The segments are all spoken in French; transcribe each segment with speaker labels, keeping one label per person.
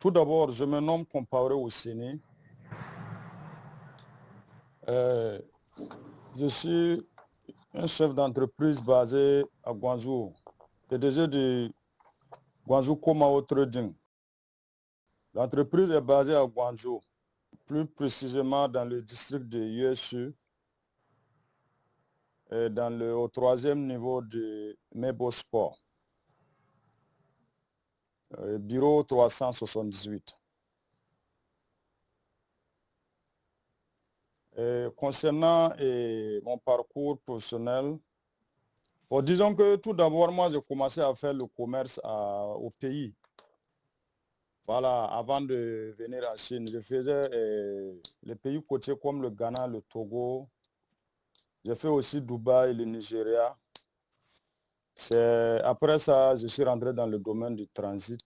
Speaker 1: Tout d'abord, je me nomme Compaoré Ousseni. Je suis un chef d'entreprise basé à Guangzhou, PDG de Guangzhou Komao Trading. L'entreprise est basée à Guangzhou, plus précisément dans le district de Yueshu, et au troisième niveau de Mebo Sport, bureau 378. Concernant mon parcours professionnel, disons que tout d'abord, moi, j'ai commencé à faire le commerce au pays. Voilà, avant de venir en Chine, je faisais les pays côtiers comme le Ghana, le Togo. J'ai fait aussi Dubaï, le Nigeria. Après ça, je suis rentré dans le domaine du transit.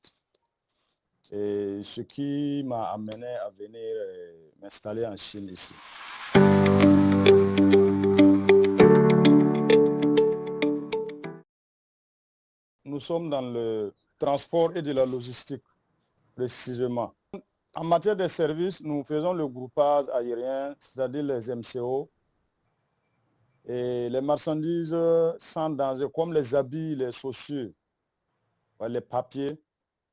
Speaker 1: Et ce qui m'a amené à venir m'installer en Chine ici. Nous sommes dans le transport et de la logistique, précisément. En matière de services, nous faisons le groupage aérien, c'est-à-dire les MCO, et les marchandises sans danger, comme les habits, les chaussures, les papiers,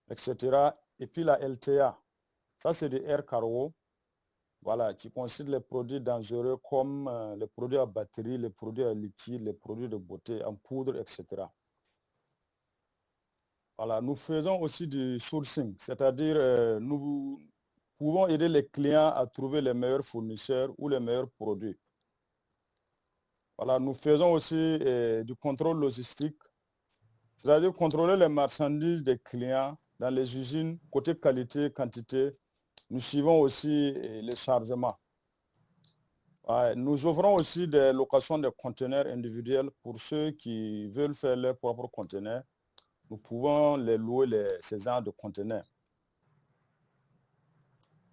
Speaker 1: etc. Et puis la LTA, ça c'est des air cargo, voilà, qui consiste les produits dangereux comme les produits à batterie, les produits à liquide, les produits de beauté en poudre, etc. Voilà, nous faisons aussi du sourcing, c'est-à-dire nous pouvons aider les clients à trouver les meilleurs fournisseurs ou les meilleurs produits. Voilà, nous faisons aussi du contrôle logistique, c'est-à-dire contrôler les marchandises des clients dans les usines, côté qualité, quantité. Nous suivons aussi les chargements. Ouais, nous offrons aussi des locations de conteneurs individuels pour ceux qui veulent faire leurs propres conteneurs. Nous pouvons les louer ces genres de conteneurs.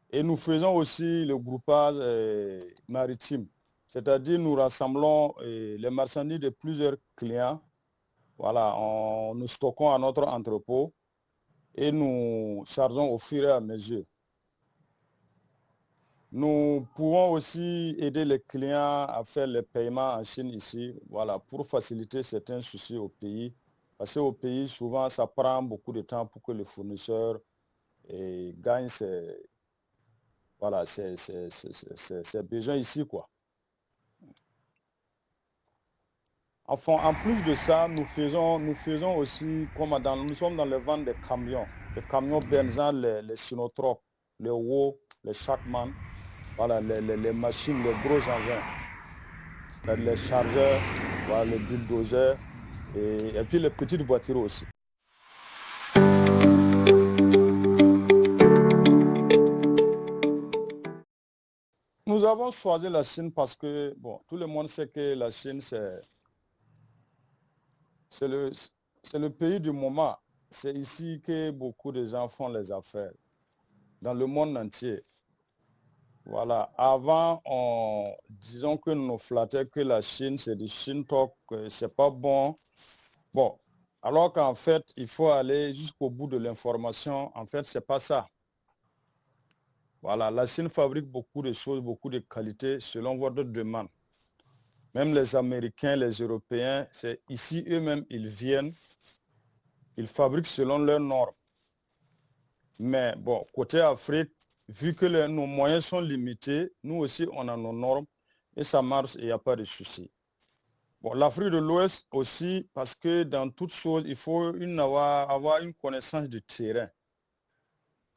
Speaker 1: Et nous faisons aussi le groupage maritime, c'est-à-dire nous rassemblons les marchandises de plusieurs clients. Voilà, nous stockons à notre entrepôt et nous chargeons au fur et à mesure. Nous pouvons aussi aider les clients à faire les paiements en Chine ici, voilà, pour faciliter certains soucis au pays. Parce qu'au pays, souvent, ça prend beaucoup de temps pour que le fournisseur gagne ses besoins ici, quoi. Enfin, en plus de ça, nous faisons aussi, nous sommes dans le vente des camions. Les camions Benzan, les Sinotrop, les WO, les Shackman, voilà, les machines, les gros engins, les chargeurs, voilà, les bulldozers et puis les petites voitures aussi. Nous avons choisi la Chine parce que, bon, tout le monde sait que la Chine, c'est le pays du moment. C'est ici que beaucoup de gens font les affaires, dans le monde entier. Voilà, avant, disons que nous flattait que la Chine, c'est du Chine talk, c'est pas bon. Bon, alors qu'en fait, il faut aller jusqu'au bout de l'information. En fait, c'est pas ça. Voilà, la Chine fabrique beaucoup de choses, beaucoup de qualités selon votre demande. Même les Américains, les Européens, c'est ici eux-mêmes, ils viennent, ils fabriquent selon leurs normes. Mais bon, côté Afrique, vu que nos moyens sont limités, nous aussi, on a nos normes et ça marche et il n'y a pas de souci. Bon, l'Afrique de l'Ouest aussi, parce que dans toutes choses, il faut avoir une connaissance du terrain.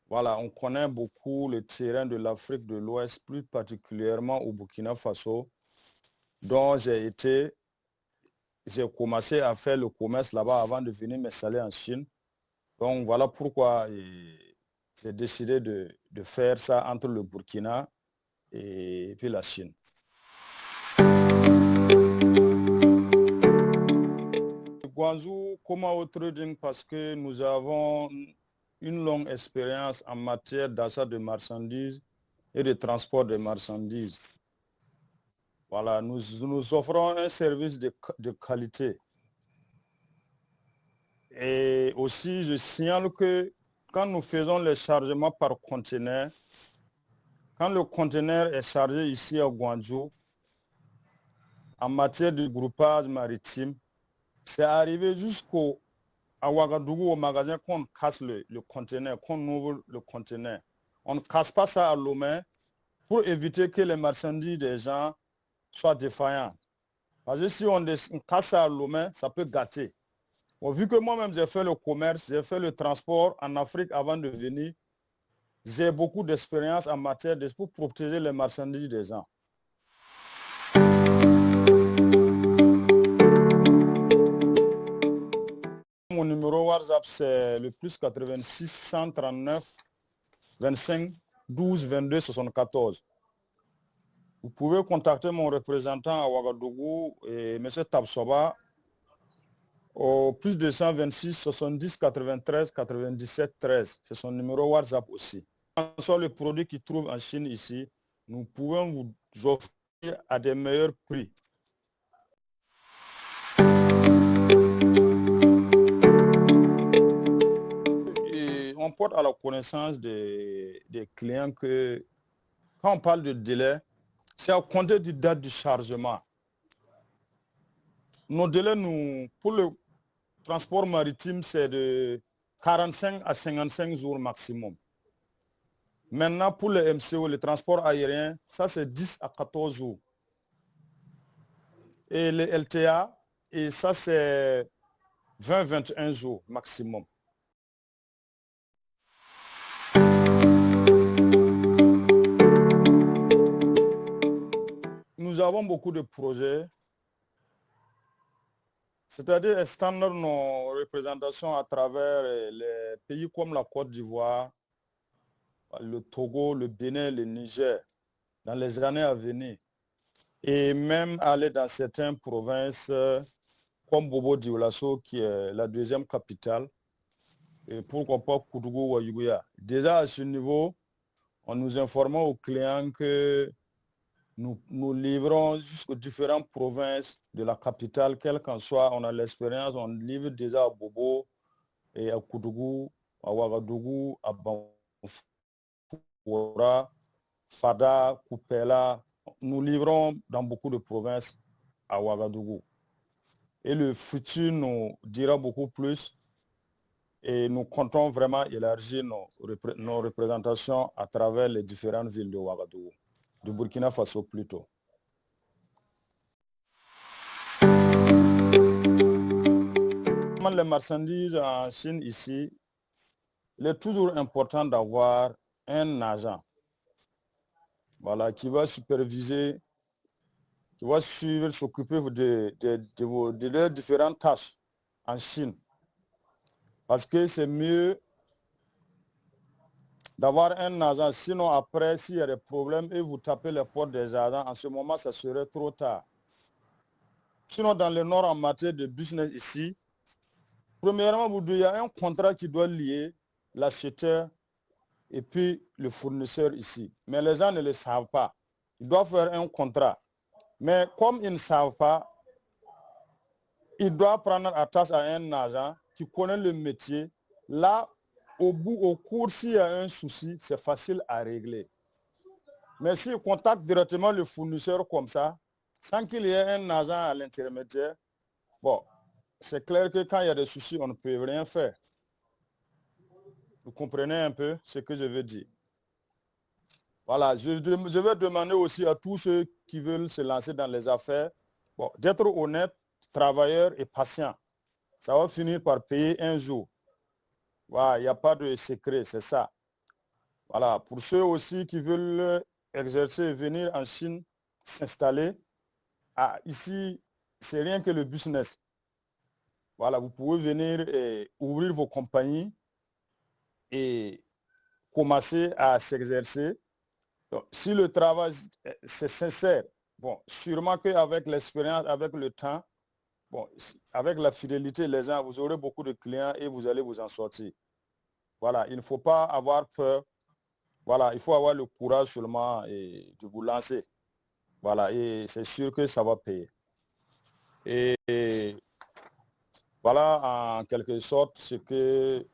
Speaker 1: Voilà, on connaît beaucoup le terrain de l'Afrique de l'Ouest, plus particulièrement au Burkina Faso, dont j'ai commencé à faire le commerce là-bas avant de venir m'installer en Chine. Donc voilà pourquoi j'ai décidé de faire ça entre le Burkina et puis la Chine. Guangzhou Komao Trading parce que nous avons une longue expérience en matière d'achat de marchandises et de transport de marchandises. Voilà, nous offrons un service de qualité. Et aussi, je signale que quand nous faisons les chargements par conteneur, quand le conteneur est chargé ici à Guangzhou, en matière de groupage maritime, c'est arrivé jusqu'au à Ouagadougou, au magasin, qu'on casse le conteneur, qu'on ouvre le conteneur. On ne casse pas ça à l'eau-main pour éviter que les marchandises des gens soient défaillants. Parce que si on casse ça à l'eau-main, ça peut gâter. Bon, vu que moi-même j'ai fait le commerce, j'ai fait le transport en Afrique avant de venir, j'ai beaucoup d'expérience en matière pour protéger les marchandises des gens. Mon numéro WhatsApp, c'est le plus 86 139 25 12 22 74. Vous pouvez contacter mon représentant à Ouagadougou, M. Tabsoba, au plus 226 70 93 97 13. C'est son numéro WhatsApp aussi. Sur les produits qu'ils trouvent en Chine ici, nous pouvons vous offrir à des meilleurs prix. Et on porte à la connaissance des clients que quand on parle de délai, c'est à compter du date du chargement. Nos délais, pour le transport maritime, c'est de 45 à 55 jours maximum. Maintenant, pour les MCO, le transport aérien, ça c'est 10 à 14 jours. Et les LTA, et ça c'est 20-21 jours maximum. Nous avons beaucoup de projets, c'est-à-dire étendre nos représentations à travers les pays comme la Côte d'Ivoire, le Togo, le Bénin, le Niger, dans les années à venir. Et même aller dans certaines provinces comme Bobo-Dioulasso, qui est la deuxième capitale, et pourquoi pas Koudougou ou Ayuguya. Déjà à ce niveau, on nous informe aux clients que nous livrons jusqu'aux différentes provinces de la capitale, quelle qu'en soit, on a l'expérience, on livre déjà à Bobo et à Koudougou, à Ouagadougou, à Bamfoura, Fada, Koupela. Nous livrons dans beaucoup de provinces à Ouagadougou. Et le futur nous dira beaucoup plus. Et nous comptons vraiment élargir nos représentations à travers les différentes villes de Ouagadougou, de Burkina Faso plutôt. Les marchandises en Chine ici, il est toujours important d'avoir un agent, voilà, qui va superviser, qui va suivre, s'occuper de leurs différentes tâches en Chine. Parce que c'est mieux d'avoir un agent. Sinon, après, s'il y a des problèmes et vous tapez les portes des agents, en ce moment, ça serait trop tard. Sinon, dans le nord, en matière de business ici, premièrement, il y a un contrat qui doit lier l'acheteur et puis le fournisseur ici. Mais les gens ne le savent pas. Ils doivent faire un contrat. Mais comme ils ne savent pas, ils doivent prendre attache à un agent qui connaît le métier. Là, au cours, s'il y a un souci, c'est facile à régler. Mais s'ils contactent directement le fournisseur comme ça, sans qu'il y ait un agent à l'intermédiaire, bon, c'est clair que quand il y a des soucis, on ne peut rien faire. Vous comprenez un peu ce que je veux dire? Voilà, je vais demander aussi à tous ceux qui veulent se lancer dans les affaires, bon, d'être honnête, travailleur et patient. Ça va finir par payer un jour. Voilà, il n'y a pas de secret, c'est ça. Voilà, pour ceux aussi qui veulent exercer, venir en Chine, s'installer, ici, c'est rien que le business. Voilà, vous pouvez venir et ouvrir vos compagnies et commencer à s'exercer. Si le travail, c'est sincère, bon, sûrement qu'avec l'expérience, avec le temps, bon, avec la fidélité, les gens, vous aurez beaucoup de clients et vous allez vous en sortir. Voilà, il ne faut pas avoir peur. Voilà, il faut avoir le courage seulement de vous lancer. Voilà, et c'est sûr que ça va payer. Et voilà, en quelque sorte, ce que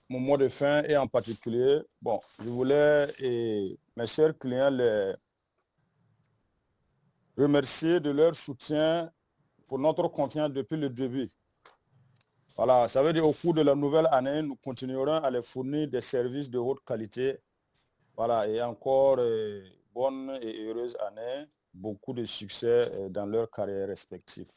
Speaker 1: mon mot de fin et en particulier, bon, je voulais, mes chers clients, les remercier de leur soutien pour notre confiance depuis le début. Voilà, ça veut dire au cours de la nouvelle année, nous continuerons à les fournir des services de haute qualité. Voilà, et encore bonne et heureuse année, beaucoup de succès dans leur carrière respective.